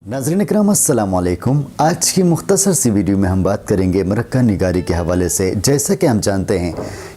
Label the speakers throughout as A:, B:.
A: नाज़रीन इकराम अस्सलाम वालेकुम। आज की मुख्तसर सी वीडियो में हम बात करेंगे मुरक्का निगारी के हवाले से। जैसा कि हम जानते हैं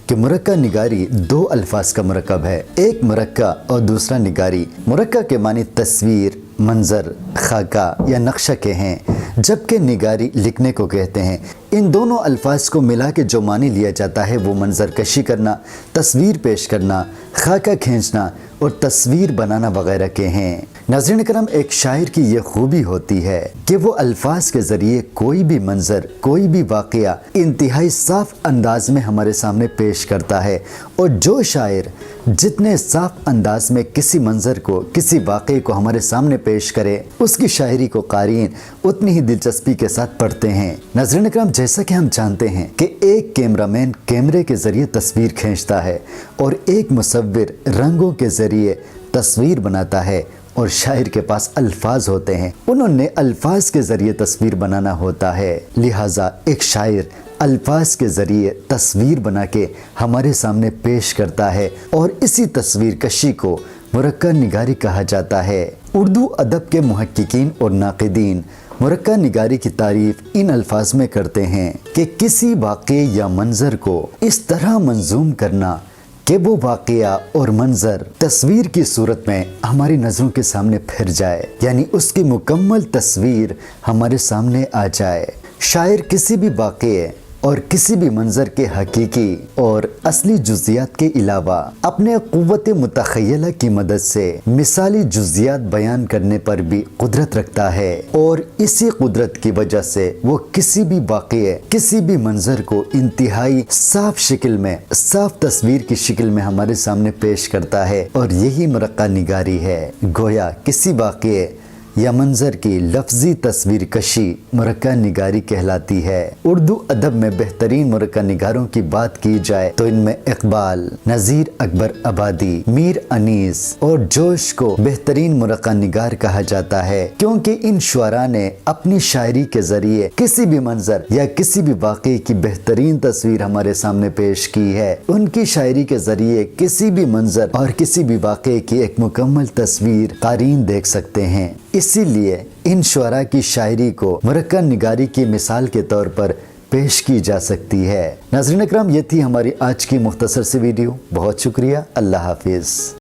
A: कि मुरक्का निगारी दो अल्फाज का मुरक्कब है, एक मुरक्का और दूसरा निगारी। मुरक्का के मानी तस्वीर, मंजर, खाका या नक्शा के हैं, जबकि निगारी लिखने को कहते हैं। इन दोनों अल्फाज को मिला के जो मानी लिया जाता है वो मंजर कशी करना, तस्वीर पेश करना, खाका खींचना और तस्वीर बनाना वगैरह के हैं। नाज़रीन करम, एक शायर की ये खूबी होती है कि वो अल्फाज के ज़रिए कोई भी मंजर, कोई भी वाक़या इंतहाई साफ़ अंदाज में हमारे सामने पेश करता है। और जो शायर जितने साफ़ अंदाज में किसी मंजर को, किसी वाक़े को हमारे सामने पेश करे, उसकी शायरी को क़ारीन उतनी ही दिलचस्पी के साथ पढ़ते हैं। नाज़रीन करम, जैसा कि हम जानते हैं कि एक कैमरामैन कैमरे के ज़रिए तस्वीर खींचता है और एक मुसव्विर रंगों के ज़रिए तस्वीर बनाता है, और शायर के पास अल्फाज होते हैं, उन्होंने अल्फाज के ज़रिए तस्वीर बनाना होता है। लिहाजा एक शायर अल्फाज के ज़रिए तस्वीर बना के हमारे सामने पेश करता है और इसी तस्वीर कशी को मुरक्का निगारी कहा जाता है। उर्दू अदब के मुहक्किकीन और नाक़िदीन मुरक्का निगारी की तारीफ़ इन अल्फाज में करते हैं कि किसी वाक़े या मंज़र को इस तरह मंजूम करना कि वो वाक़या और मंजर तस्वीर की सूरत में हमारी नज़रों के सामने फिर जाए, यानी उसकी मुकम्मल तस्वीर हमारे सामने आ जाए। शायर किसी भी वाक़े और किसी भी मंजर के हकीकी और असली जुज़ियात के अलावा अपने क़ुव्वत मुतख़य्यला की मदद से मिसाली जुज़ियात बयान करने पर भी कुदरत रखता है, और इसी कुदरत की वजह से वो किसी भी वाक़े, किसी भी मंजर को इंतहाई साफ शक्ल में, साफ तस्वीर की शक्ल में हमारे सामने पेश करता है। और यही मुरक्का निगारी है। गोया किसी वाक़े या मंजर की लफ्ज़ी तस्वीर कशी मुरक्का निगारी कहलाती है। उर्दू अदब में बेहतरीन मुरक्का निगारों की बात की जाए तो इनमें इकबाल, नज़ीर अकबर आबादी, मीर अनीस और जोश को बेहतरीन मुरक्का निगार कहा जाता है, क्योंकि इन शुअरा ने अपनी शायरी के ज़रिए किसी भी मंजर या किसी भी वाक़े की बेहतरीन तस्वीर हमारे सामने पेश की है। उनकी शायरी के ज़रिए किसी भी मंजर और किसी भी वाक़े की एक मुकम्मल तस्वीर क़ारीन देख सकते हैं। इसीलिए इन शुअरा की शायरी को मुरक्का निगारी की मिसाल के तौर पर पेश की जा सकती है। नाज़रीन अकराम, ये थी हमारी आज की मुख्तसर सी वीडियो। बहुत शुक्रिया। अल्लाह हाफिज़।